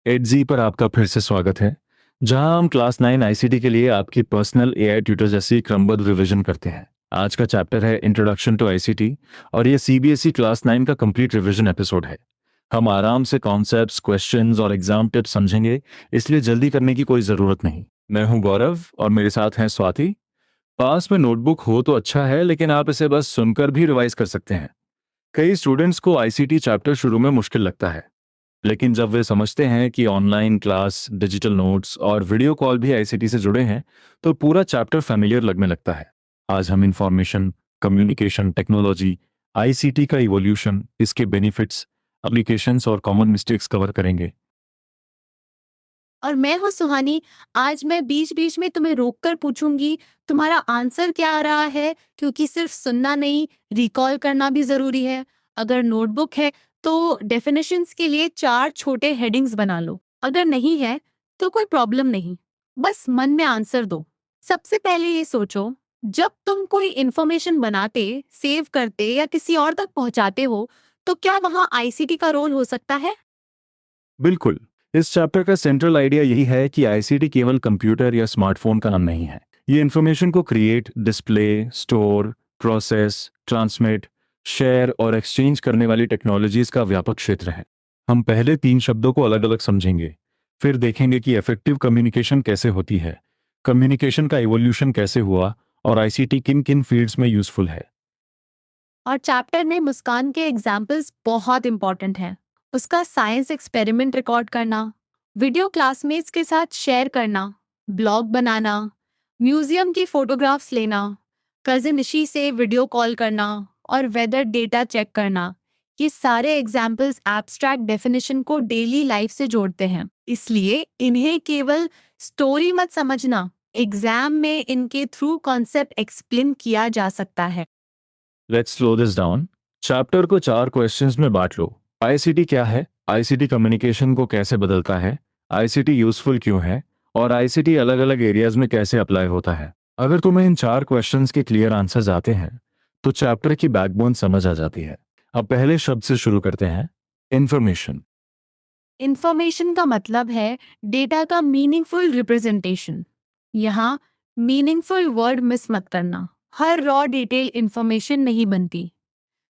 एडजी पर आपका फिर से स्वागत है, जहां हम क्लास 9 आईसीटी के लिए आपकी पर्सनल एआई ट्यूटर जैसी क्रमबद्ध रिवीजन करते हैं। आज का चैप्टर है इंट्रोडक्शन टू आईसीटी और ये सीबीएसई क्लास 9 का कंप्लीट रिवीजन एपिसोड है। हम आराम से कॉन्सेप्ट्स, क्वेश्चंस और एग्जाम टिप्स समझेंगे, इसलिए जल्दी करने की कोई ज़रूरत नहीं। मैं हूं गौरव और मेरे साथ हैं स्वाति। पास में नोटबुक हो तो अच्छा है, लेकिन आप इसे बस सुनकर भी रिवाइज कर सकते हैं। कई स्टूडेंट्स को आईसीटी चैप्टर शुरू में मुश्किल लगता है, लेकिन जब वे समझते हैं कि ऑनलाइन क्लास, डिजिटल नोट्स और वीडियो कॉल भी आईसीटी से जुड़े हैं, तो पूरा चैप्टर फैमिलियर लगने लगता है। आज हम इंफॉर्मेशन, कम्युनिकेशन टेक्नोलॉजी, आईसीटी का इवोल्यूशन, इसके बेनिफिट्स, एप्लीकेशंस और कॉमन मिस्टेक्स कवर करेंगे। और मैं हूँ सुहानी। आज मैं बीच बीच में तुम्हें रोककर पूछूंगी तुम्हारा आंसर क्या आ रहा है, क्योंकि सिर्फ सुनना नहीं, रिकॉल करना भी जरूरी है। अगर नोटबुक है तो डेफिनेशंस के लिए 4 छोटे हेडिंग्स बना लो। अगर नहीं है तो कोई प्रॉब्लम नहीं, बस मन में आंसर दो। सबसे पहले ये सोचो, जब तुम कोई इंफॉर्मेशन बनाते, सेव करते या किसी और तक पहुंचाते हो, तो क्या वहां आईसीटी का रोल हो सकता है? बिल्कुल। इस चैप्टर का सेंट्रल आइडिया यही है कि आईसीटी केवल कंप्यूटर या स्मार्टफोन का नाम नहीं है। ये इंफॉर्मेशन को create, display, store, process, transmit, share और एक्सचेंज करने वाली टेक्नोलॉजीज का व्यापक क्षेत्र है। हम पहले 3 शब्दों को अलग अलग समझेंगे, फिर देखेंगे कि इफेक्टिव कम्युनिकेशन कैसे होती है, कम्युनिकेशन का इवोल्यूशन कैसे हुआ और आईसीटी किन किन फील्ड्स में यूजफुल है। और चैप्टर में मुस्कान के एग्जाम्पल्स बहुत इंपॉर्टेंट हैं। उसका साइंस एक्सपेरिमेंट रिकॉर्ड करना, वीडियो क्लासमेट्स के साथ शेयर करना, ब्लॉग बनाना, म्यूजियम की फोटोग्राफ्स लेना, कजिन ऋषि से वीडियो कॉल करना और वेदर डेटा चेक करना, ये सारे एग्जाम्पल्स एब्स्ट्रैक्ट डेफिनेशन को डेली लाइफ से जोड़ते हैं। इसलिए इन्हें केवल स्टोरी मत समझना, एग्जाम में इनके थ्रू कॉन्सेप्ट एक्सप्लेन किया जा सकता है। Let's slow this down. Chapter को 4 क्वेश्चंस में बांट लो। आईसीटी क्या है, आईसीटी कम्युनिकेशन को कैसे बदलता है, आईसीटी यूजफुल क्यों है और आईसीटी अलग अलग एरियाज में कैसे अप्लाई होता है। अगर तुम्हें इन 4 क्वेश्चंस के क्लियर आंसर्स आते हैं, तो चैप्टर की बैकबोन समझ आ जाती है। अब पहले शब्द से शुरू करते हैं, इंफॉर्मेशन। इंफॉर्मेशन का मतलब है डेटा का मीनिंगफुल रिप्रेजेंटेशन। यहाँ मीनिंगफुल वर्ड मिस मत करना। हर रॉ डिटेल इंफॉर्मेशन नहीं बनती।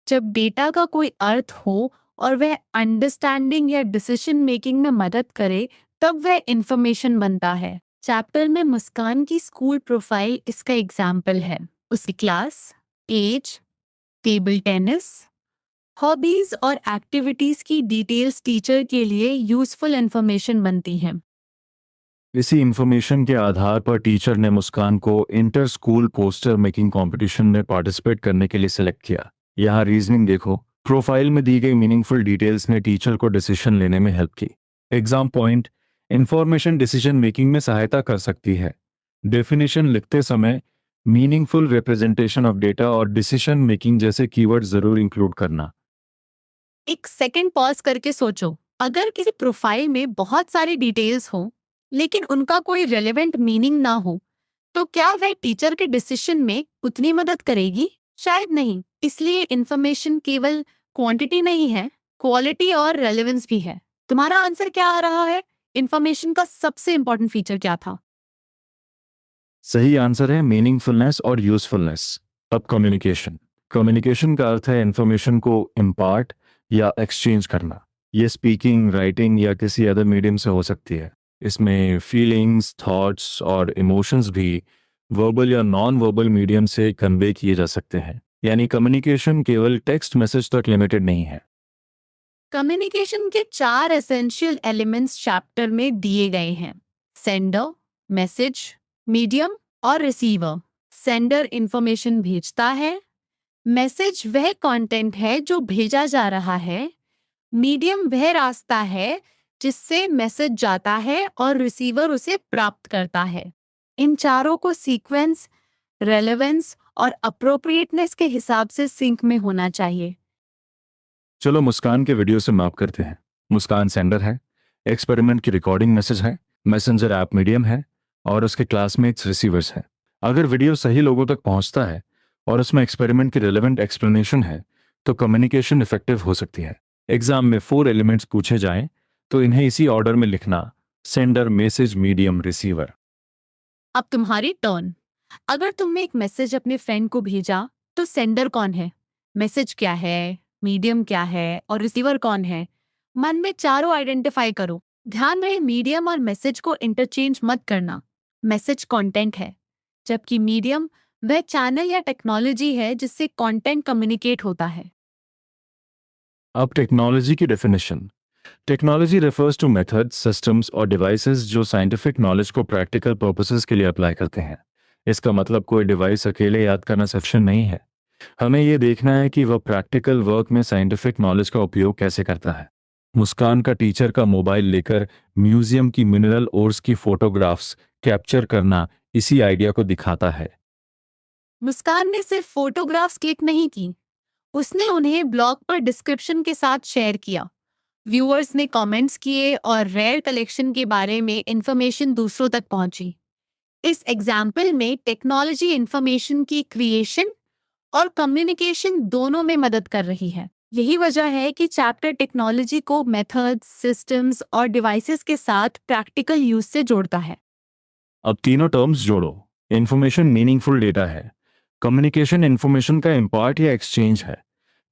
जब डेटा का कोई अर्थ हो और वह अंडरस्टैंडिंग या डिसीजन मेकिंग में मदद करे, तब वह इंफॉर्मेशन बनता है। चैप्टर में मुस्कान की स्कूल प्रोफाइल इसका एग्जाम्पल है। उसकी class, age, table tennis, hobbies और एक्टिविटीज की डिटेल्स टीचर के लिए यूजफुल इंफॉर्मेशन बनती हैं। इसी इंफॉर्मेशन के आधार पर टीचर ने मुस्कान को inter school poster making competition में पार्टिसिपेट करने के लिए सिलेक्ट किया। यहाँ रीजनिंग देखो, प्रोफाइल में दी गई मीनिंगफुल डिटेल्स ने टीचर को डिसीजन लेने में हेल्प की। Exam point, information decision making में सहायता कर सकती है। डेफिनेशन लिखते समय मीनिंगफुल रिप्रेजेंटेशन ऑफ डेटा और डिसीजन मेकिंग जैसे कीवर्ड जरूर इंक्लूड करना। एक सेकंड पॉज करके सोचो, अगर किसी प्रोफाइल में बहुत सारी डिटेल्स हो लेकिन उनका कोई रेलेवेंट मीनिंग ना हो, तो क्या वह टीचर के डिसीजन में उतनी मदद करेगी? शायद नहीं। इसलिए इंफॉर्मेशन केवल क्वांटिटी नहीं है, क्वालिटी और रेलेवेंस भी है। तुम्हारा आंसर क्या आ रहा है? इंफॉर्मेशन का सबसे इंपॉर्टेंट फीचर क्या था? सही आंसर है मीनिंगफुलनेस और यूजफुलनेस। अब कम्युनिकेशन। कम्युनिकेशन का अर्थ है इंफॉर्मेशन को इम्पार्ट या एक्सचेंज करना। ये स्पीकिंग, राइटिंग या किसी अदर मीडियम से हो सकती है। इसमें फीलिंग्स, थॉट्स और इमोशंस भी वर्बल या नॉन वर्बल मीडियम से कन्वे किए जा सकते हैं। यानी कम्युनिकेशन केवल टेक्स्ट मैसेज तक लिमिटेड नहीं है। कम्युनिकेशन के 4 एसेंशियल एलिमेंट्स चैप्टर में दिए गए हैं: सेंडर, मैसेज, मीडियम और रिसीवर। सेंडर इंफॉर्मेशन भेजता है, मैसेज वह कंटेंट है जो भेजा जा रहा है, मीडियम वह रास्ता है जिससे मैसेज जाता है और रिसीवर उसे प्राप्त करता है। इन चारों को सीक्वेंस, रेलेवेंस और अप्रोप्रिएटनेस के हिसाब से सिंक में होना चाहिए। चलो मुस्कान के वीडियो से माप करते हैं। मुस्कान सेंडर है, एक्सपेरिमेंट की रिकॉर्डिंग मैसेज है, मैसेंजर ऐप मीडियम है और उसके क्लासमेट्स रिसीवर्स हैं। अगर वीडियो सही लोगों तक पहुंचता है और उसमें एक्सपेरिमेंट की रिलेवेंट एक्सप्लेनेशन है, तो कम्युनिकेशन इफेक्टिव हो सकती है। एग्जाम में 4 एलिमेंट्स पूछे जाएं तो इन्हें इसी ऑर्डर में लिखना: सेंडर, मैसेज, मीडियम, रिसीवर। अब तुम्हारी टर्न। अगर तुमने एक मैसेज अपने फ्रेंड को भेजा तो सेंडर कौन है, मैसेज क्या है, मीडियम क्या है और रिसीवर कौन है? मन में चारों आइडेंटिफाई करो। ध्यान रहे मीडियम और मैसेज को इंटरचेंज मत करना। मैसेज कंटेंट है, जबकि मीडियम वह चैनल या टेक्नोलॉजी है जिससे कंटेंट कम्युनिकेट होता है। अब टेक्नोलॉजी की definition. Technology refers two methods, systems और डिवाइसेस जो साइंटिफिक नॉलेज को प्रैक्टिकल पर्पसेस के लिए अप्लाई करते हैं। इसका मतलब कोई डिवाइस अकेले याद करना सफिशिएंट नहीं है। हमें ये देखना है कि वह प्रैक्टिकल वर्क में साइंटिफिक नॉलेज का उपयोग कैसे करता है। मुस्कान का टीचर का मोबाइल लेकर म्यूजियम की मिनरल ओर्स की फोटोग्राफ्स कैप्चर करना इसी आइडिया को दिखाता है। मुस्कान ने सिर्फ फोटोग्राफ्स क्लिक नहीं की, उसने उन्हें ब्लॉग पर डिस्क्रिप्शन के साथ शेयर किया। व्यूअर्स ने कमेंट्स किए और रेयर कलेक्शन के बारे में इंफॉर्मेशन दूसरों तक पहुंची। इस एग्जाम्पल में टेक्नोलॉजी इंफॉर्मेशन की क्रिएशन और कम्युनिकेशन दोनों में मदद कर रही है। यही वजह है कि चैप्टर टेक्नोलॉजी को मेथड्स, सिस्टम्स और डिवाइसेस के साथ प्रैक्टिकल यूज से जोड़ता है। अब तीनों टर्म्स जोड़ो। इंफॉर्मेशन मीनिंगफुल डेटा है, कम्युनिकेशन इंफॉर्मेशन का इम्पार्ट या एक्सचेंज है,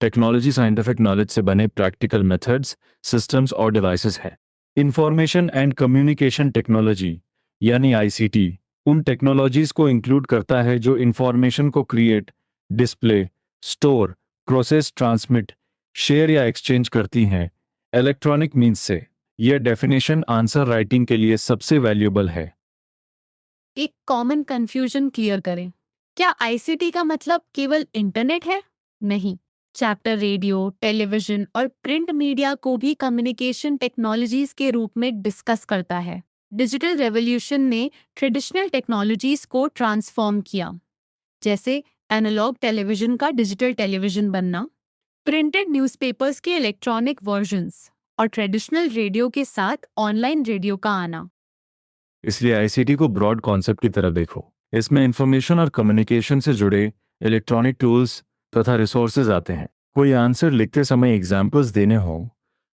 टेक्नोलॉजी साइंटिफिक नॉलेज से बने प्रैक्टिकल मेथड्स, सिस्टम्स और डिवाइसेस है। इंफॉर्मेशन एंड कम्युनिकेशन टेक्नोलॉजी यानी आईसीटी उन टेक्नोलॉजीज को इंक्लूड करता है जो इंफॉर्मेशन को create, display, store, process, transmit, share या एक्सचेंज करती हैं इलेक्ट्रॉनिक मीन्स से। यह डेफिनेशन आंसर राइटिंग के लिए सबसे वैल्यूएबल है। एक कॉमन कंफ्यूजन क्लियर करें। क्या आईसीटी का मतलब केवल इंटरनेट है? नहीं। चैप्टर रेडियो, टेलीविजन और प्रिंट मीडिया को भी कम्युनिकेशन टेक्नोलॉजीज के रूप में डिस्कस करता है। डिजिटल रेवोल्यूशन ने ट्रेडिशनल टेक्नोलॉजीज को ट्रांसफॉर्म किया, जैसे एनालॉग टेलीविजन का डिजिटल टेलीविजन बनना, प्रिंटेड न्यूज़पेपर्स के इलेक्ट्रॉनिक वर्जन्स और ट्रेडिशनल रेडियो के साथ ऑनलाइन रेडियो का आना। इसलिए आईसीटी को ब्रॉड कॉन्सेप्ट की तरह देखो। इसमें इंफॉर्मेशन और कम्युनिकेशन से जुड़े इलेक्ट्रॉनिक टूल्स तथा रिसोर्सेज आते हैं। कोई आंसर लिखते समय एग्जाम्पल्स देने हो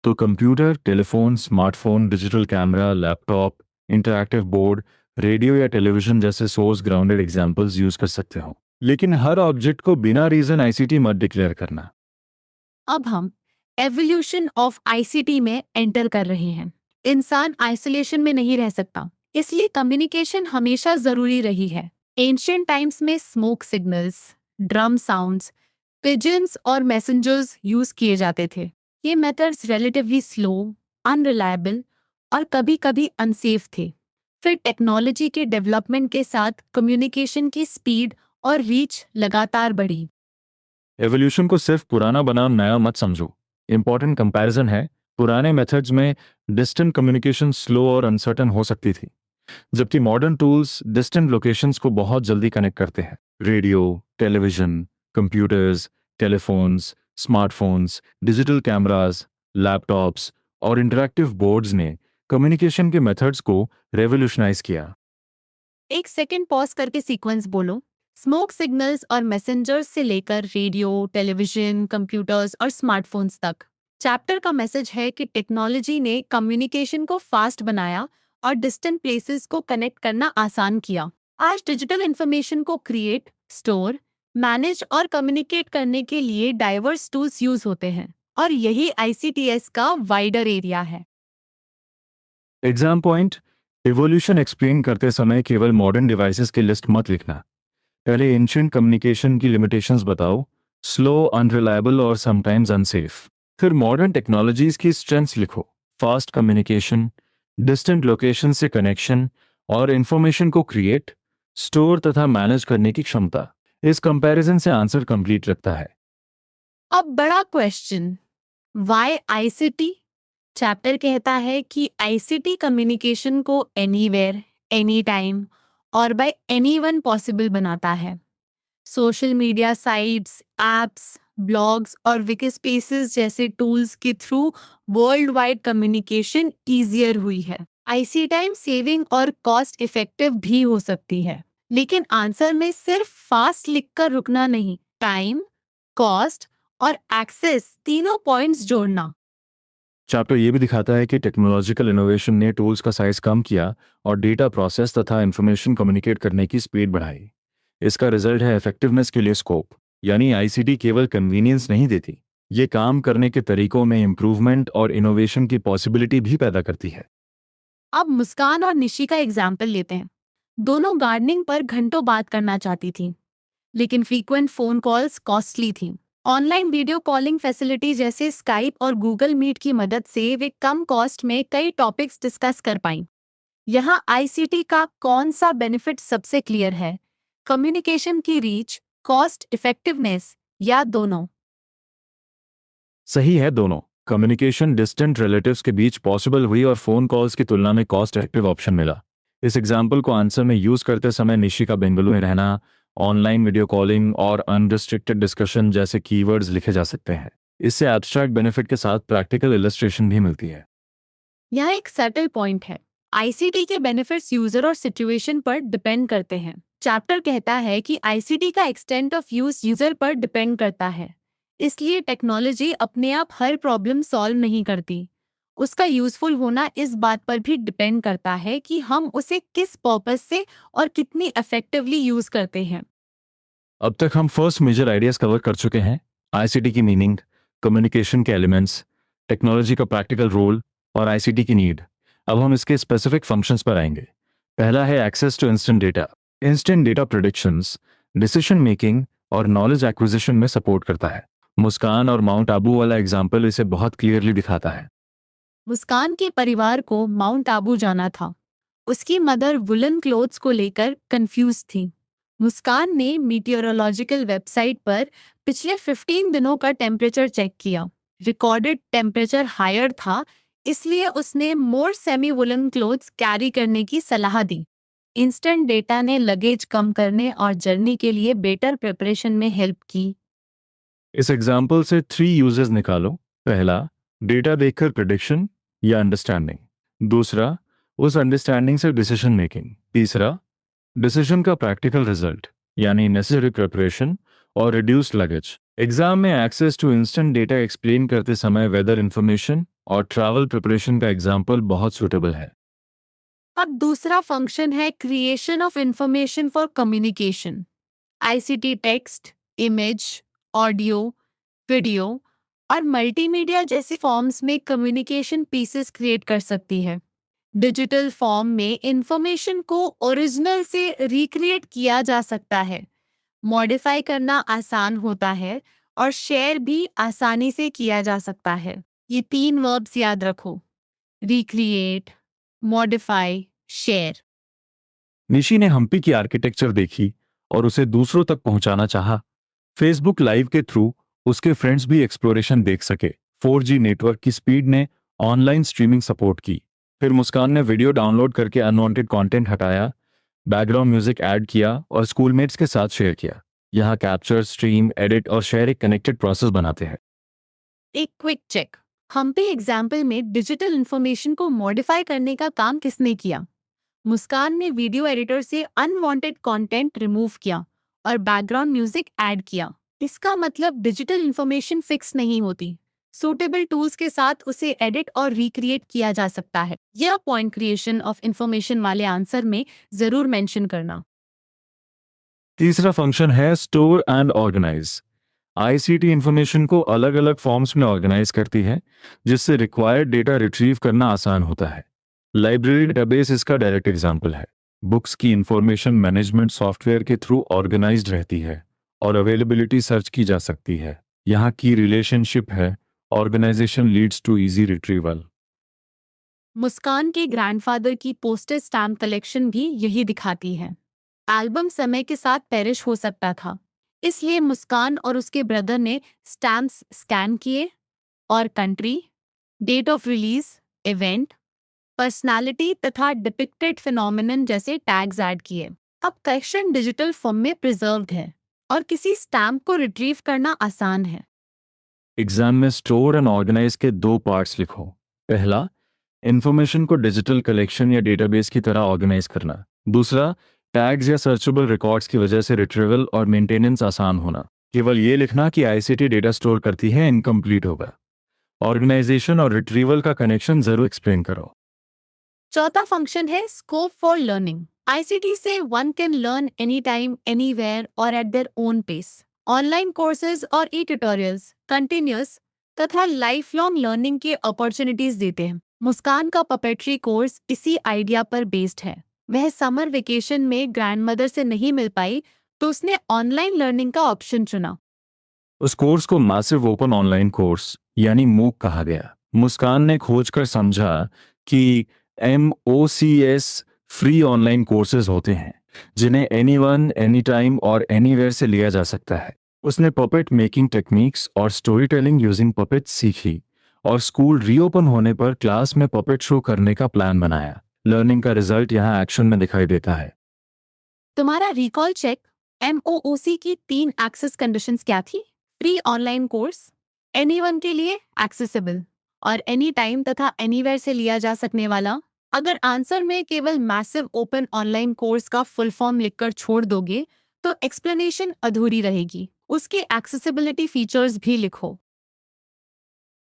तो computer, telephone, smartphone, digital camera, laptop, interactive board, radio या टेलीविजन जैसे सोर्स ग्राउंडेड एग्जाम्पल्स यूज कर सकते हो। लेकिन हर ऑब्जेक्ट को बिना रीजन आईसीटी मत डिक्लेयर करना। अब हम एवोल्यूशन ऑफ आईसीटी में एंटर कर रहे हैं। इंसान आइसोलेशन में नहीं रह सकता, इसलिए कम्युनिकेशन हमेशा जरूरी रही है। एंशियंट टाइम्स में smoke signals, drum sounds, pigeons और मैसेंजर्स यूज किए जाते थे। ये मेथड्स रिलेटिवली स्लो, अनरिलायबल और कभी-कभी अनसेफ थे। फिर टेक्नोलॉजी के डेवलपमेंट के साथ कम्युनिकेशन की स्पीड और रीच लगातार बढ़ी। एवोल्यूशन को सिर्फ पुराना बनाम नया मत समझो। इंपॉर्टेंट कंपैरिजन है, पुराने मेथड्स में डिस्टेंट कम्युनिकेशन स्लो और अनसर्टन हो सकती थी, जबकि मॉडर्न टूल्स डिस्टेंट लोकेशंस को बहुत जल्दी कनेक्ट करते हैं। Radio, television, computers, telephones, smartphones, digital cameras, laptops और इंटरैक्टिव बोर्ड्स ने कम्युनिकेशन के मेथड्स को रेवोल्यूशनाइज किया। एक सेकंड पॉज करके सीक्वेंस बोलो। स्मोक सिग्नल्स और मैसेंजर्स से लेकर रेडियो, टेलीविजन, कंप्यूटर्स और स्मार्टफोन्स तक। चैप्टर का मैसेज है कि टेक्नोलॉजी ने कम्युनिकेशन को फास्ट बनाया और डिस्टेंट प्लेसेस को कनेक्ट करना आसान किया। आज डिजिटल इंफॉर्मेशन को क्रिएट, स्टोर, मैनेज और कम्युनिकेट करने के लिए डाइवर्स टूल्स यूज होते हैं और यही आईसीटीएस का वाइडर एरिया है। एग्जाम पॉइंट: इवोल्यूशन एक्सप्लेन करते समय केवल मॉडर्न डिवाइसेस की लिस्ट मत लिखना। पहले एंशियंट कम्युनिकेशन की लिमिटेशंस बताओ: स्लो, अनरिलायबल और समटाइम्स अनसेफ। फिर मॉडर्न टेक्नोलॉजीज की स्ट्रेंथ्स लिखो: फास्ट कम्युनिकेशन, डिस्टेंट लोकेशन से कनेक्शन और इंफॉर्मेशन को क्रिएट, स्टोर तथा मैनेज करने की क्षमता। इस कंपैरिजन से आंसर कंप्लीट लगता है। अब बड़ा क्वेश्चन, वाई आईसीटी? चैप्टर कहता है कि आईसीटी कम्युनिकेशन को एनीवेयर, एनी टाइम और बाय एनीवन पॉसिबल बनाता है। Social media sites, apps, blogs और विकिस्पेसेस जैसे टूल्स के through world wide communication easier हुई है। आईसी टाइम सेविंग और कॉस्ट इफेक्टिव भी हो सकती है, लेकिन आंसर में सिर्फ फास्ट लिखकर रुकना नहीं, टाइम, कॉस्ट और एक्सेस तीनों पॉइंट्स जोड़ना। चैप्टर ये भी दिखाता है कि टेक्नोलॉजिकल इनोवेशन ने टूल्स का साइज कम किया और डेटा प्रोसेस तथा इंफॉर्मेशन कम्युनिकेट करने की स्पीड बढ़ाई। इसका रिजल्ट है इफेक्टिवनेस के लिए स्कोप, यानी आईसीटी केवल कन्वीनियंस नहीं देती, ये काम करने के तरीकों में इम्प्रूवमेंट और इनोवेशन की पॉसिबिलिटी भी पैदा करती है। अब मुस्कान और निशी का एग्जाम्पल लेते हैं। दोनों गार्डनिंग पर घंटों बात करना चाहती थी, लेकिन फ्रीक्वेंट फोन कॉल्स कॉस्टली थी। ऑनलाइन वीडियो कॉलिंग फैसिलिटी जैसे स्काइप और गूगल मीट की मदद से वे कम कॉस्ट में कई टॉपिक्स डिस्कस कर पाईं। यहाँ आईसीटी का कौन सा बेनिफिट सबसे क्लियर है? कम्युनिकेशन की रीच, कॉस्ट इफेक्टिवनेस या दोनों? सही है, दोनों। कम्युनिकेशन डिस्टेंट रिलेटिव्स के बीच पॉसिबल हुई और फोन कॉल्स की तुलना में कॉस्ट इफेक्टिव ऑप्शन मिला। इस एग्जाम्पल को आंसर में यूज करते समय निशी का बेंगलुरु में रहना, ऑनलाइन वीडियो कॉलिंग और अनरिस्ट्रिक्टेड डिस्कशन जैसे कीवर्ड्स लिखे जा सकते हैं। इससे एब्स्ट्रैक्ट बेनिफिट के साथ प्रैक्टिकल इलस्ट्रेशन भी मिलती है। यह एक सटल पॉइंट है। आईसीटी के बेनिफिट्स यूजर और सिचुएशन पर डिपेंड करते हैं। चैप्टर कहता है कि आईसीटी का एक्सटेंट ऑफ यूज यूजर पर डिपेंड करता है। इसलिए टेक्नोलॉजी अपने आप हर प्रॉब्लम सॉल्व नहीं करती। उसका यूजफुल होना इस बात पर भी डिपेंड करता है कि हम उसे किस पर्पस से और कितनी इफेक्टिवली यूज करते हैं। अब तक हम फर्स्ट मेजर आइडियाज कवर कर चुके हैं, आईसीटी की मीनिंग, कम्युनिकेशन के एलिमेंट्स, टेक्नोलॉजी का प्रैक्टिकल रोल और आईसीटी की नीड। अब हम इसके स्पेसिफिक फंक्शंस पर आएंगे। पहला है access to instant data. Instant data predictions, decision making और नॉलेज एक्विजिशन में सपोर्ट करता है। मुस्कान और माउंट आबू वाला एग्जाम्पल इसे बहुत क्लियरली दिखाता है। मुस्कान के परिवार को माउंट आबू जाना था। उसकी मदर वुलन क्लोथ्स को लेकर कंफ्यूज थी। मुस्कान ने मीटियोरोलॉजिकल वेबसाइट पर पिछले 15 दिनों का टेम्परेचर चेक किया। रिकॉर्डेड टेम्परेचर हायर था, इसलिए उसने मोर सेमी वुलन क्लोथ्स कैरी करने की सलाह दी। इंस्टेंट डेटा ने लगेज कम करने और जर्नी के लिए बेटर प्रिपरेशन में हेल्प की। इस एग्जाम्पल से 3 यूजेस निकालो। पहला, डेटा देखकर प्रिडिक्शन या अंडरस्टैंडिंग। दूसरा, उस अंडरस्टैंडिंग से डिसीजन मेकिंग। तीसरा, डिसीजन का प्रैक्टिकल रिजल्ट यानी नेसेसरी प्रिपरेशन और रिड्यूस्ड लगेज। एग्जाम में access to instant data explain करते समय वेदर इंफॉर्मेशन और ट्रैवल प्रिपरेशन का एग्जाम्पल बहुत सूटेबल है। अब दूसरा फंक्शन है creation of information for communication. ICT text, image, audio, video और मल्टीमीडिया जैसे फॉर्म्स में कम्युनिकेशन पीसेस क्रिएट कर सकती है। डिजिटल फॉर्म में इंफॉर्मेशन को ओरिजिनल से रिक्रिएट किया जा सकता है, मॉडिफाई करना आसान होता है और शेयर भी आसानी से किया जा सकता है। ये 3 वर्ब्स याद रखो: रिक्रिएट, मॉडिफाई, शेयर। निशी ने हम्पी की आर्किटेक्चर देखी और उसे दूसरों तक पहुंचाना चाहा। फेसबुक लाइव के थ्रू उसके फ्रेंड्स भी एक्सप्लोरेशन देख सके। 4G नेटवर्क की स्पीड ने ऑनलाइन स्ट्रीमिंग सपोर्ट की। फिर मुस्कान ने वीडियो डाउनलोड करके अनवांटेड कंटेंट हटाया, बैकग्राउंड म्यूजिक ऐड किया और स्कूलमेट्स के साथ शेयर किया। यहाँ कैप्चर, स्ट्रीम, एडिट और शेयर एक कनेक्टेड प्रोसेस बनाते हैं। एक क्विक चेक। हम्पी एग्जाम्पल में डिजिटल इंफॉर्मेशन को मॉडिफाई करने का काम किसने किया? मुस्कान ने वीडियो एडिटर से अनवांटेड कंटेंट रिमूव किया और बैकग्राउंड म्यूजिक ऐड किया। इसका मतलब डिजिटल इंफॉर्मेशन फिक्स नहीं होती। सूटेबल टूल्स के साथ उसे एडिट और रिक्रिएट किया जा सकता है। यह पॉइंट क्रिएशन ऑफ इंफॉर्मेशन वाले आंसर में जरूर मेंशन करना। तीसरा फंक्शन है store and organise. ICT information को अलग अलग फॉर्म्स में ऑर्गेनाइज करती है, जिससे रिक्वायर्ड डेटा रिट्रीव करना आसान होता है। लाइब्रेरी डेटाबेस इसका डायरेक्ट एग्जाम्पल है। बुक्स की इंफॉर्मेशन मैनेजमेंट सॉफ्टवेयर के थ्रू ऑर्गेनाइज्ड रहती है और अवेलेबिलिटी सर्च की जा सकती है। यहाँ की रिलेशनशिप है organisation leads to easy retrieval. Muskan के ग्रैंडफादर की पोस्टेज स्टैम्प कलेक्शन भी यही दिखाती है। एल्बम समय के साथ पेरिश हो सकता था, इसलिए मुस्कान और उसके ब्रदर ने स्टैम्प्स स्कैन किए और country, date of release, event, personality तथा डिपिक्टेड फिनोमिनन जैसे टैग्स ऐड किए। अब कलेक्शन डिजिटल फॉर्म में प्रिजर्व्ड है और किसी स्टैम्प को रिट्रीव करना आसान है। एग्जाम में स्टोर एंड ऑर्गेनाइज के 2 पार्ट्स लिखो। पहला, इंफॉर्मेशन को डिजिटल कलेक्शन या डेटाबेस की तरह ऑर्गेनाइज करना। दूसरा, टैग्स या सर्चेबल रिकॉर्ड्स की वजह से रिट्रीवल और मेंटेनेंस आसान होना। केवल ये लिखना कि आईसीटी डेटा स्टोर करती है इनकम्प्लीट होगा। ऑर्गेनाइजेशन और रिट्रीवल का कनेक्शन जरूर एक्सप्लेन करो। चौथा फंक्शन है स्कोप फॉर लर्निंग। आईसीटी से one can learn any time anywhere और at their own pace. Online courses और ई ट्यूटोरियल्स कंटिन्यूस तथा लाइफ लॉन्ग लर्निंग के अपॉर्चुनिटीज देते हैं। मुस्कान का पपेट्री कोर्स इसी आइडिया पर बेस्ड है। वह समर वेकेशन में ग्रैंडमदर से नहीं मिल पाई तो उसने ऑनलाइन लर्निंग का ऑप्शन चुना। उस कोर्स को मैसिव ओपन ऑनलाइन कोर्स यानी मूक कहा गया। मुस्कान ने खोज कर समझा कि MOOCs फ्री ऑनलाइन कोर्सेज होते हैं जिन्हें एनीवन, एनी टाइम और एनीवेयर से लिया जा सकता है। उसने पपेट मेकिंग टेक्निक्स और स्टोरी टेलिंग यूजिंग पपेट सीखी और स्कूल रीओपन होने पर क्लास में पपेट शो करने का प्लान बनाया। लर्निंग का रिजल्ट यहाँ एक्शन में दिखाई देता है। तुम्हारा रिकॉल चेक। MOOC की 3 एक्सेस कंडीशंस क्या थी? फ्री ऑनलाइन कोर्स, एनीवन के लिए एक्सेसिबल और एनी टाइम तथा एनीवेयर से लिया जा सकने वाला। अगर आंसर में केवल मैसिव ओपन ऑनलाइन कोर्स का फुल फॉर्म लिखकर छोड़ दोगे तो एक्सप्लेनेशन अधूरी रहेगी। उसके एक्सेसिबिलिटी फीचर्स भी लिखो।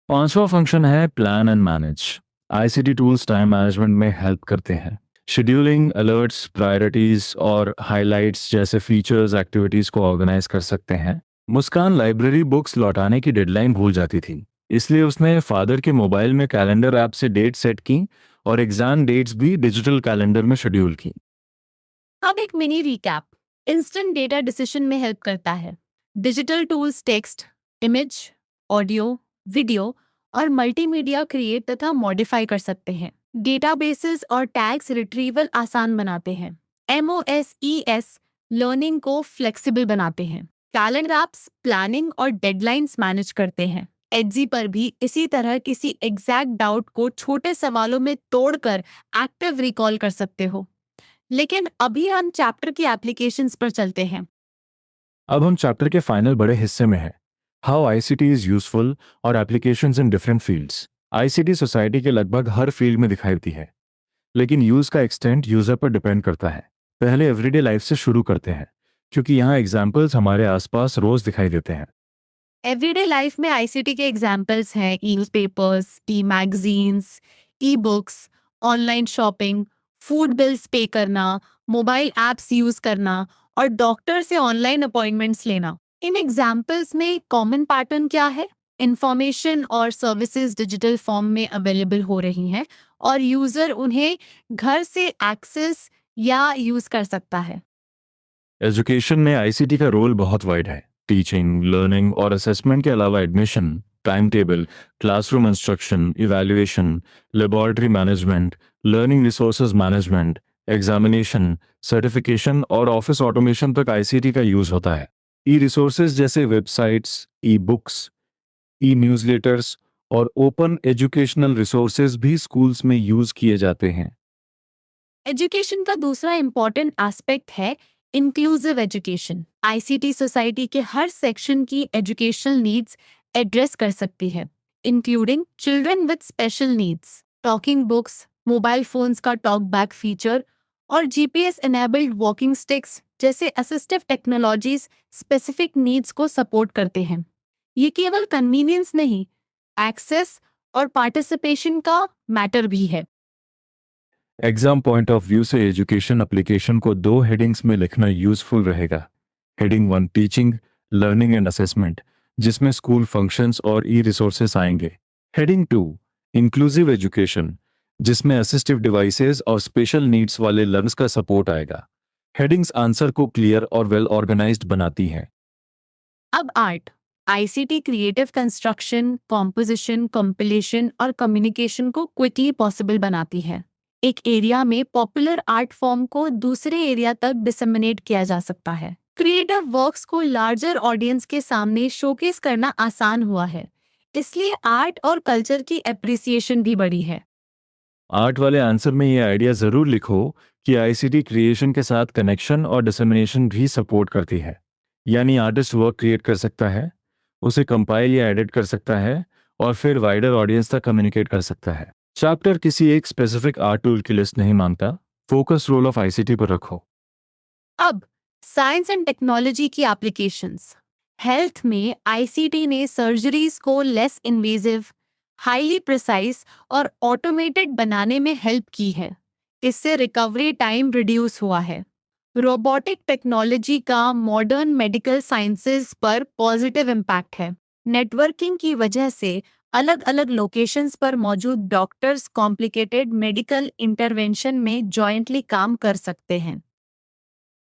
पांचवा फंक्शन है plan and manage. ICT tools time management में हेल्प करते हैं। शेड्यूलिंग, अलर्ट्स, प्रायोरिटीज और हाइलाइट्स जैसे फीचर्स एक्टिविटीज को ऑर्गेनाइज कर सकते हैं। मुस्कान लाइब्रेरी बुक्स लौटाने की डेडलाइन भूल जाती थी, इसलिए उसने फादर के मोबाइल में कैलेंडर ऐप से डेट सेट की और एग्जाम डेट्स भी डिजिटल कैलेंडर में शेड्यूल की। अब एक mini recap. Instant data decision में हेल्प करता है। Digital tools text, image, audio, video और मल्टीमीडिया क्रिएट तथा मॉडिफाई कर सकते हैं। डेटाबेसेस और टैग्स रिट्रीवल आसान बनाते हैं। MOSES लर्निंग को फ्लेक्सिबल बनाते हैं। कैलेंडर ऐप्स प्लानिंग और डेडलाइंस मैनेज करते हैं। एडजी पर भी इसी तरह किसी एग्जैक्ट डाउट को छोटे सवालों में तोड़कर एक्टिव रिकॉल कर सकते हो। लेकिन अभी हम चैप्टर की एप्लीकेशंस पर चलते हैं। अब हम चैप्टर के फाइनल बड़े हिस्से में हैं। हाउ आईसीटी इज यूजफुल और applications in different fields. ICT society के लगभग हर फील्ड में दिखाई देती है, लेकिन यूज का एक्सटेंट यूजर पर डिपेंड करता है। पहले एवरीडे लाइफ से शुरू करते हैं, क्योंकि यहाँ एग्जाम्पल्स हमारे आसपास रोज दिखाई देते हैं। एवरीडे लाइफ में आईसीटी के एग्जाम्पल्स हैं newspapers, e magazines, e books, online shopping, food bills pay करना, मोबाइल ऐप्स यूज करना और डॉक्टर से ऑनलाइन अपॉइंटमेंट्स लेना। इन एग्जाम्पल्स में कॉमन पैटर्न क्या है? इंफॉर्मेशन और सर्विसेज डिजिटल फॉर्म में अवेलेबल हो रही हैं और यूजर उन्हें घर से एक्सेस या यूज कर सकता है। एजुकेशन में आईसीटी का रोल बहुत वाइड है। टीचिंग, लर्निंग और असेसमेंट के अलावा admission, time table, classroom instruction, evaluation, laboratory management, learning resources management, examination, certification और ऑफिस ऑटोमेशन तक आईसीटी का यूज होता है। ई रिसोर्सेज जैसे वेबसाइट्स, ई बुक्स, ई न्यूज़लेटर्स और ओपन एजुकेशनल रिसोर्सेज भी स्कूल्स में यूज किए जाते हैं। एजुकेशन का दूसरा इम्पॉर्टेंट एस्पेक्ट है इंक्लूसिव एजुकेशन। आईसीटी सोसाइटी के हर सेक्शन की एजुकेशनल नीड्स एड्रेस कर सकती है, including children with special needs. Talking books, mobile phones का टॉक बैक फीचर और जीपीएस एनेबल्ड वॉकिंग स्टिक्स जैसे असिस्टिव टेक्नोलॉजीज स्पेसिफिक नीड्स को सपोर्ट करते हैं। ये केवल कन्वीनियंस नहीं, एक्सेस और पार्टिसिपेशन का मैटर भी है। एग्जाम पॉइंट ऑफ व्यू से एजुकेशन एप्लीकेशन को 2 हेडिंग्स में लिखना यूजफुल रहेगा। Heading 1 teaching, learning and assessment, जिसमें स्कूल फंक्शंस और ई रिसोर्सेस आएंगे। हेडिंग 2 इंक्लूसिव एजुकेशन, जिसमें असिस्टिव डिवाइसेस और स्पेशल नीड्स वाले लर्नर्स का सपोर्ट आएगा। हेडिंग्स आंसर को क्लियर और वेल ऑर्गेनाइज्ड बनाती हैं। अब art. ICT creative construction, composition, compilation और कम्युनिकेशन को क्विकली पॉसिबल बनाती है। एक एरिया में पॉपुलर आर्ट फॉर्म को दूसरे एरिया तक डिसमिनेट किया जा सकता है। क्रिएटिव वर्क्स को लार्जर ऑडियंस के सामने शोकेस करना आसान हुआ है, इसलिए आर्ट और कल्चर की एप्रिसिएशन भी बढ़ी है। आर्ट वाले आंसर में ये आइडिया जरूर लिखो कि आईसीटी क्रिएशन के साथ कनेक्शन और डिसमिनेशन भी सपोर्ट करती है। यानी आर्टिस्ट वर्क क्रिएट कर सकता है, उसे कंपाइल या एडिट कर सकता है और फिर वाइडर ऑडियंस तक कम्युनिकेट कर सकता है। चैप्टर किसी एक स्पेसिफिक आर्ट टूल की लिस्ट नहीं मांगता। फोकस रोल ऑफ आईसीटी पर रखो। अब साइंस एंड टेक्नोलॉजी की एप्लीकेशंस। हेल्थ में आईसीटी ने सर्जरीज को लेस इन्वेजिव, हाईली प्रिसाइज और ऑटोमेटेड बनाने में हेल्प की है। इससे रिकवरी टाइम रिड्यूस हुआ है। रोबोटिक टेक्नोलॉजी का मॉडर्न मेडिकल साइंसेज पर पॉजिटिव इम्पैक्ट है। नेटवर्किंग की वजह से अलग अलग लोकेशंस पर मौजूद डॉक्टर्स कॉम्प्लिकेटेड मेडिकल इंटरवेंशन में जॉइंटली काम कर सकते हैं।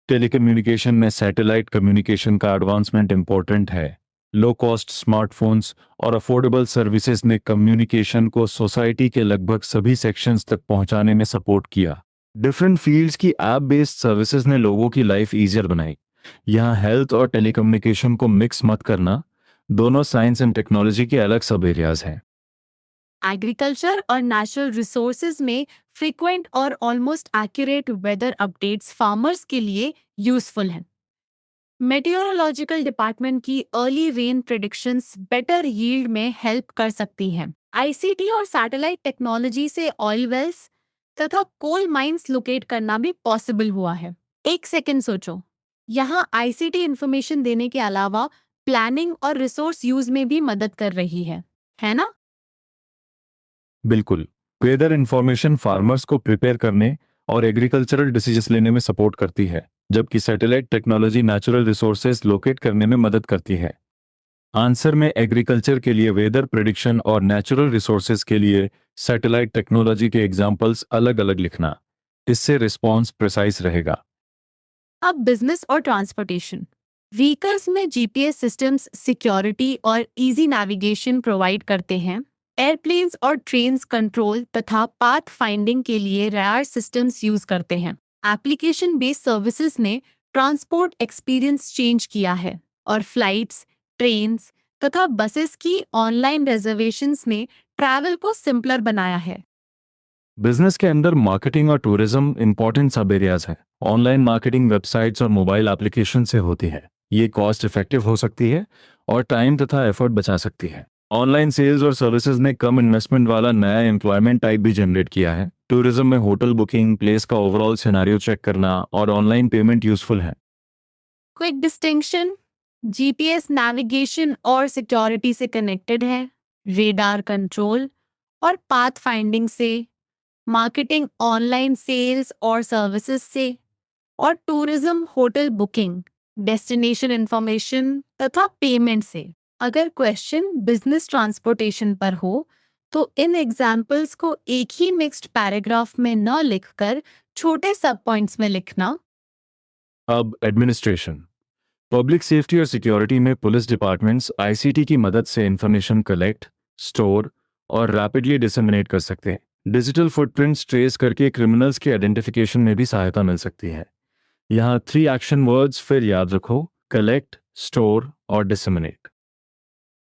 टेलीकम्युनिकेशन में सैटेलाइट कम्युनिकेशन का एडवांसमेंट इंपॉर्टेंट है। लो कॉस्ट स्मार्टफोन्स और अफोर्डेबल सर्विसेज ने कम्युनिकेशन को सोसाइटी के लगभग सभी सेक्शंस तक पहुंचाने में सपोर्ट किया। डिफरेंट फील्ड्स की ऐप बेस्ड सर्विसेज ने लोगों की लाइफ इजियर बनाई। यहाँ हेल्थ और टेलीकम्युनिकेशन को मिक्स मत करना, दोनों साइंस एंड टेक्नोलॉजी के अलग सब एरियाज हैं। एग्रीकल्चर और नेचुरल रिसोर्सेज में फ्रीक्वेंट और almost accurate weather updates farmers के लिए यूजफुल हैं। मेटेओरोलॉजिकल डिपार्टमेंट की early rain predictions better yield में हेल्प कर सकती हैं। आईसीटी और सैटेलाइट टेक्नोलॉजी से ऑयल वेल्स तथा कोल माइंस लोकेट करना भी पॉसिबल हुआ है। एक सेकंड सोचो, यहाँ आईसीटी इंफॉर्मेशन देने के अलावा प्लानिंग और रिसोर्स यूज में भी मदद कर रही है ना? बिल्कुल। वेदर इंफॉर्मेशन फार्मर्स को प्रिपेयर करने और एग्रीकल्चरल डिसीजंस लेने में सपोर्ट करती है, जबकि satellite technology natural resources locate करने में मदद करती है। आंसर में एग्रीकल्चर के लिए वेदर प्रेडिक्शन और नेचुरल रिसोर्सेज के लिए सैटेलाइट टेक्नोलॉजी के एग्जाम्पल्स अलग अलग लिखना। इससे रिस्पॉन्स प्रिसाइज रहेगा। अब बिजनेस और ट्रांसपोर्टेशन। व्हीकल्स में जीपीएस सिस्टम्स सिक्योरिटी और इजी नेविगेशन प्रोवाइड करते हैं। एयरप्लेन्स और ट्रेन्स कंट्रोल तथा पाथ फाइंडिंग के लिए रडार सिस्टम्स यूज करते हैं। एप्लीकेशन बेस्ड सर्विसेज ने ट्रांसपोर्ट एक्सपीरियंस चेंज किया है और फ्लाइट्स, ट्रेन्स तथा बसेस की ऑनलाइन रिजर्वेशंस ने ट्रैवल को सिंपलर बनाया है। बिजनेस के अंदर मार्केटिंग और टूरिज्म इंपॉर्टेंट सब एरियाज हैं। ऑनलाइन मार्केटिंग वेबसाइट्स और मोबाइल एप्लीकेशन से होती है। ये कॉस्ट इफेक्टिव हो सकती है और टाइम तथा एफर्ट बचा सकती है। ऑनलाइन सेल्स और सर्विसेज ने कम इन्वेस्टमेंट वाला नया एम्प्लॉयमेंट टाइप भी जनरेट किया है। टूरिज्म में होटल बुकिंग, प्लेस का ओवरऑल सिनेरियो चेक करना और ऑनलाइन पेमेंट यूजफुल है। क्विक डिस्टिंक्शन, जीपीएस नेविगेशन और सिक्योरिटी से कनेक्टेड है। रेडार कंट्रोल और पाथ फाइंडिंग से, मार्केटिंग ऑनलाइन सेल्स और सर्विसेज से, और tourism hotel booking, destination information तथा पेमेंट से। अगर क्वेश्चन बिजनेस ट्रांसपोर्टेशन पर हो तो इन एग्जाम्पल्स को एक ही मिक्स्ड पैराग्राफ में न लिखकर छोटे सब पॉइंट्स में लिखना। अब एडमिनिस्ट्रेशन। पब्लिक सेफ्टी और सिक्योरिटी में पुलिस डिपार्टमेंट्स आईसीटी की मदद से इंफॉर्मेशन कलेक्ट, स्टोर और रैपिडली डिसेमिनेट कर सकते हैं। डिजिटल फुटप्रिंट्स ट्रेस करके क्रिमिनल्स के आइडेंटिफिकेशन में भी सहायता मिल सकती है। यहाँ 3 एक्शन वर्ड्स फिर याद रखो: कलेक्ट, स्टोर और डिसेमिनेट।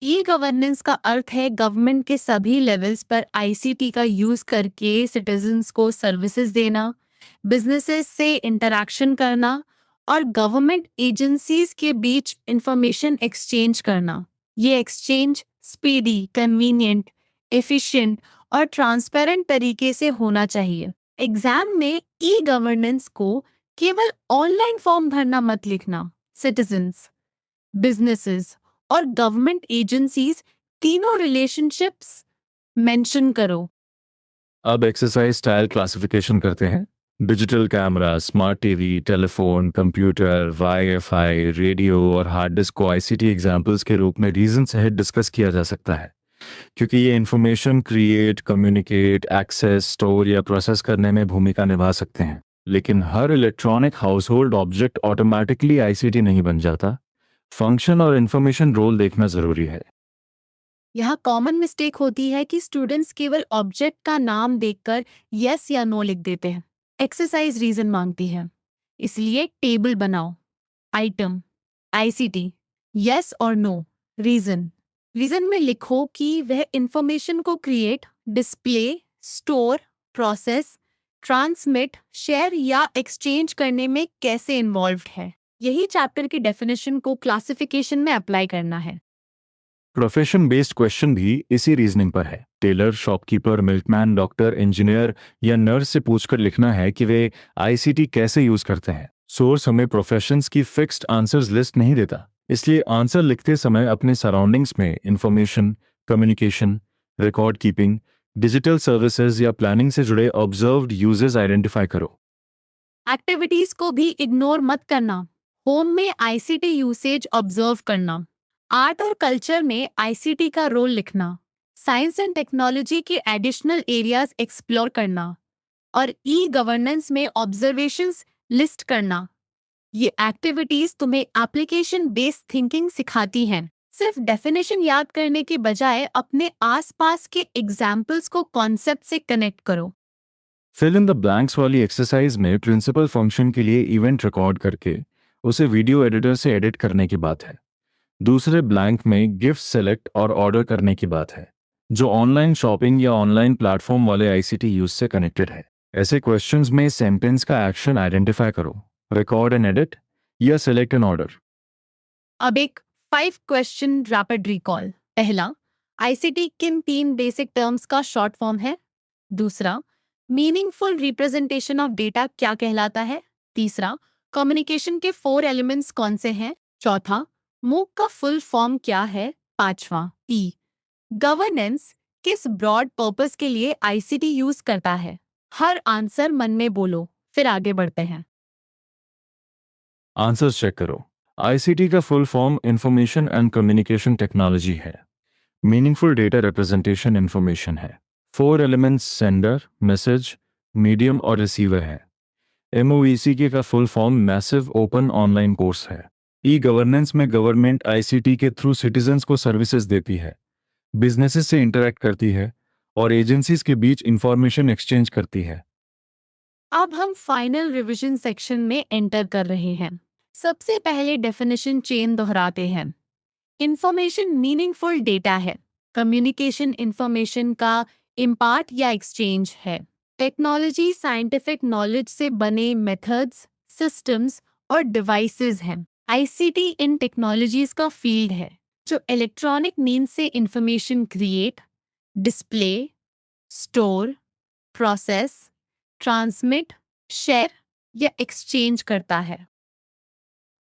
ई गवर्नेंस का अर्थ है गवर्नमेंट के सभी लेवल्स पर आईसीटी का यूज करके सिटीजन्स को सर्विसेज देना, बिजनेसेस से इंटरैक्शन करना और गवर्नमेंट एजेंसीज के बीच इंफॉर्मेशन एक्सचेंज करना। ये एक्सचेंज स्पीडी, कन्वीनियंट, एफिशिएंट और ट्रांसपेरेंट तरीके से होना चाहिए। एग्जाम में ई गवर्नेंस को केवल ऑनलाइन फॉर्म भरना मत लिखना। सिटीजन्स, बिजनेसेस और गवर्नमेंट एजेंसीज तीनों रिलेशनशिप्स मेंशन करो। अब एक्सरसाइज स्टाइल क्लासिफिकेशन करते हैं। Digital camera, smart TV, telephone, computer, wifi, radio और हार्ड डिस्क को आईसीटी एग्जाम्पल्स के रूप में रीजन सहित डिस्कस किया जा सकता है, क्योंकि ये information create, communicate, access, store या प्रोसेस करने में भूमिका निभा सकते हैं। लेकिन हर electronic household object automatically ICT नहीं बन जाता। फंक्शन और इंफॉर्मेशन रोल देखना जरूरी है। यहाँ कॉमन मिस्टेक होती है कि स्टूडेंट्स केवल ऑब्जेक्ट का नाम देखकर यस या नो लिख देते हैं। एक्सरसाइज रीजन मांगती है, इसलिए टेबल बनाओ। आइटम, आईसीटी, यस और नो, रीजन। रीजन में लिखो कि वह इंफॉर्मेशन को create, display, store, process, transmit, share या एक्सचेंज करने में कैसे इन्वॉल्व्ड है। यही चैप्टर की डेफिनेशन को क्लासिफिकेशन में अप्लाई करना है। प्रोफेशन बेस्ड क्वेश्चन भी इसी रीजनिंग पर है। Tailor, shopkeeper, milkman, doctor, engineer या नर्स से पूछकर लिखना है कि वे आईसीटी कैसे यूज करते हैं। सोर्स हमें प्रोफेशंस की फिक्स्ड आंसर्स लिस्ट नहीं देता, इसलिए आंसर लिखते समय अपने सराउंडिंग्स में information, communication, record keeping, digital services या प्लानिंग से जुड़े ऑब्जर्व्ड यूजेस आइडेंटिफाई करो। एक्टिविटीज को भी इग्नोर मत करना। होम में आईसीटी यूसेज ऑब्जर्व करना, आर्ट और कल्चर में आईसीटी का रोल लिखना, साइंस एंड टेक्नोलॉजी के एडिशनल एरियाज एक्सप्लोर करना और ई गवर्नेंस में ऑब्जर्वेशंस लिस्ट करना। ये एक्टिविटीज तुम्हें एप्लीकेशन बेस्ड थिंकिंग सिखाती हैं। सिर्फ डेफिनेशन याद करने के बजाय अपने आसपास के एग्जाम्पल्स को कॉन्सेप्ट से कनेक्ट करो। फिल इन द ब्लैंक्स वाली एक्सरसाइज में प्रिंसिपल फंक्शन के लिए इवेंट रिकॉर्ड करके उसे वीडियो एडिटर से एडिट करने की बात है। दूसरे ब्लैंक में गिफ्ट सेलेक्ट और ऑर्डर करने की बात है, जो ऑनलाइन शॉपिंग या ऑनलाइन प्लेटफॉर्म वाले आईसीटी यूज से कनेक्टेड है। ऐसे क्वेश्चंस में सेंटेंस का एक्शन आइडेंटिफाई करो, रिकॉर्ड एंड एडिट या सेलेक्ट एंड ऑर्डर। अब एक 5 क्वेश्चन रैपिड रिकॉल। पहला, आईसीटी किन 3 बेसिक टर्म्स का शॉर्ट फॉर्म है? दूसरा, मीनिंगफुल रिप्रेजेंटेशन ऑफ डेटा क्या कहलाता है? तीसरा, कम्युनिकेशन के 4 एलिमेंट्स कौन से हैं? चौथा, मूक का फुल फॉर्म क्या है? पांचवा, गवर्नेंस किस ब्रॉड पर्पस के लिए आईसीटी यूज करता है? हर आंसर मन में बोलो, फिर आगे बढ़ते हैं। आंसर्स चेक करो। आईसीटी का full form information and communication technology है। मीनिंगफुल डेटा रिप्रेजेंटेशन इंफॉर्मेशन है। 4 एलिमेंट्स सेंडर, मैसेज, मीडियम और रिसीवर है। MOEC का full form massive open online course है। ई गवर्नेंस में गवर्नमेंट आईसीटी के थ्रू सिटीजन्स को सर्विसेज देती है, बिजनेसेस से इंटरेक्ट करती है और एजेंसीज के बीच इंफॉर्मेशन एक्सचेंज करती है। अब हम फाइनल रिवीजन सेक्शन में एंटर कर रहे हैं। सबसे पहले डेफिनेशन चेन दोहराते हैं। इंफॉर्मेशन मीनिंगफुल डेटा है। कम्युनिकेशन इंफॉर्मेशन का इम्पार्ट या एक्सचेंज है। टेक्नोलॉजी साइंटिफिक नॉलेज से बने मेथड्स, सिस्टम्स और डिवाइसेस हैं। आईसीटी इन टेक्नोलॉजीज का फील्ड है जो इलेक्ट्रॉनिक मीन से information create, display, store, process, transmit, share या एक्सचेंज करता है।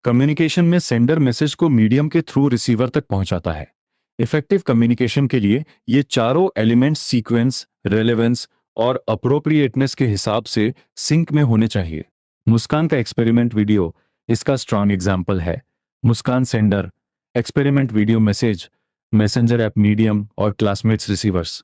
कम्युनिकेशन में सेंडर मैसेज को मीडियम के थ्रू रिसीवर तक पहुंचाता है। इफेक्टिव कम्युनिकेशन के लिए ये चारों एलिमेंट्स सीक्वेंस, रेलेवेंस और अप्रोप्रिएटनेस के हिसाब से सिंक में होने चाहिए। मुस्कान का एक्सपेरिमेंट वीडियो इसका स्ट्रांग एग्जाम्पल है। Muskan sender, experiment video message, messenger app medium और क्लासमेट्स रिसीवर्स।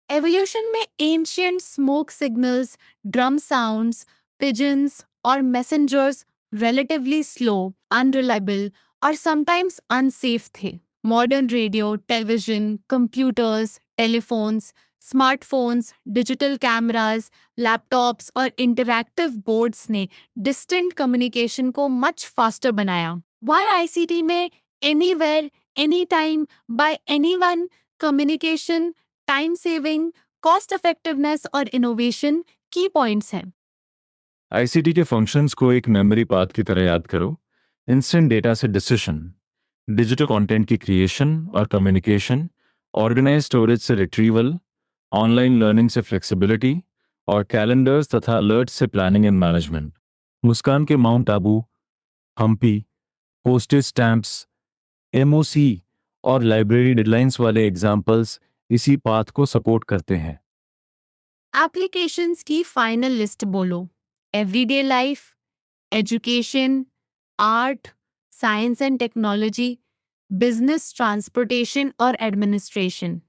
एवोल्यूशन में ancient smoke signals, drum sounds, pigeons और मैसेंजर्स रिलेटिवली स्लो, अनरिलायबल और समटाइम्स अनसेफ थे। Modern radio, television, computers, telephones, smartphones, digital cameras, laptops और interactive boards ने distant communication को much faster बनाया। Why ICT में anywhere, any time, by anyone communication, time saving, cost effectiveness और innovation की points हैं। ICT के फंक्शंस को एक मेमोरी पाथ की तरह याद करो। इंस्टेंट डेटा से डिसीजन, डिजिटल कंटेंट की क्रिएशन और कम्युनिकेशन, ऑर्गेनाइज स्टोरेज से रिट्रीवल, ऑनलाइन लर्निंग से फ्लेक्सिबिलिटी और कैलेंडर्स तथा अलर्ट्स से प्लानिंग एंड मैनेजमेंट। मुस्कान के Mount Abu, Hampi, postage stamps, MOC और लाइब्रेरी डेडलाइंस वाले एग्जाम्पल्स इसी पाथ को सपोर्ट करते हैं। एप्लीकेशंस की फाइनल लिस्ट बोलो। Everyday life, education, art, science and technology, business, transportation और एडमिनिस्ट्रेशन।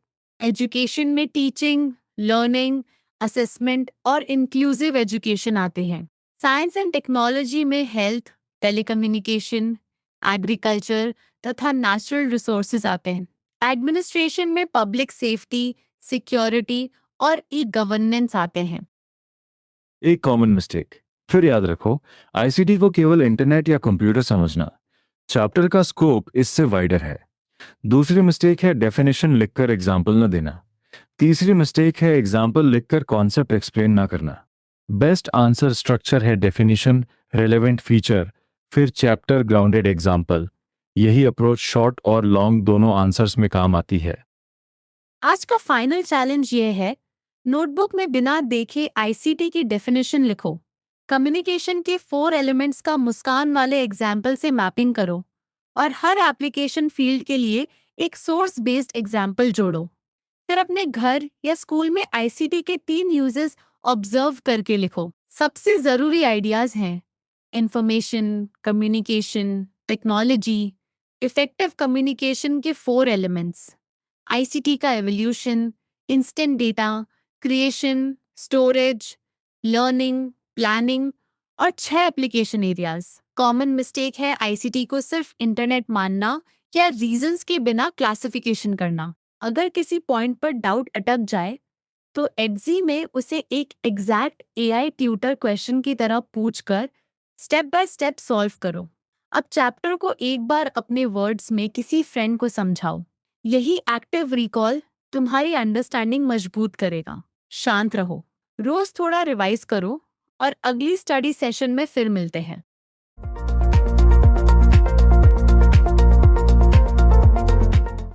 एजुकेशन में टीचिंग, लर्निंग, असेसमेंट और इंक्लूसिव एजुकेशन आते हैं। साइंस एंड टेक्नोलॉजी में हेल्थ, टेलीकम्युनिकेशन, एग्रीकल्चर तथा नेचुरल रिसोर्सेज आते हैं। एडमिनिस्ट्रेशन में पब्लिक सेफ्टी, सिक्योरिटी और ई गवर्नेंस आते हैं। एक कॉमन मिस्टेक फिर याद रखो, आईसीटी को केवल इंटरनेट या कंप्यूटर समझना। चैप्टर का स्कोप इससे वाइडर है। दूसरी मिस्टेक है डेफिनेशन लिखकर एग्जाम्पल न देना। तीसरी मिस्टेक है एग्जाम्पल लिखकर कॉन्सेप्ट एक्सप्लेन ना करना। बेस्ट आंसर स्ट्रक्चर है डेफिनेशन, रेलेवेंट फीचर, फिर चैप्टर, ग्राउंडेड एग्जाम्पल। यही अप्रोच शॉर्ट और लॉन्ग दोनों आंसर्स में काम आती है। आज का फाइनल चैलेंज ये है, नोटबुक में बिना देखे आईसीटी की डेफिनेशन लिखो। कम्युनिकेशन के 4 एलिमेंट्स का मुस्कान वाले एग्जाम्पल से मैपिंग करो और हर एप्लीकेशन फील्ड के लिए एक सोर्स बेस्ड एग्जाम्पल जोड़ो। फिर अपने घर या स्कूल में आईसीटी के 3 यूजेस ऑब्जर्व करके लिखो। सबसे जरूरी आइडियाज हैं information, communication, technology. Effective communication के 4 एलिमेंट्स, आईसीटी का evolution, instant data creation, storage, learning, planning और 6 एप्लीकेशन एरियाज। कॉमन मिस्टेक है आईसीटी को सिर्फ इंटरनेट मानना या रीजंस के बिना क्लासिफिकेशन करना। अगर किसी पॉइंट पर डाउट अटक जाए तो एग्जी में उसे एक एग्जैक्ट एआई ट्यूटर क्वेश्चन की तरह पूछकर स्टेप बाय स्टेप सॉल्व करो। अब चैप्टर को एक बार अपने वर्ड्स में किसी फ्रेंड को समझाओ। यही एक्टिव रिकॉल तुम्हारी अंडरस्टैंडिंग मजबूत करेगा। शांत रहो, रोज थोड़ा रिवाइज करो और अगली स्टडी सेशन में फिर मिलते हैं।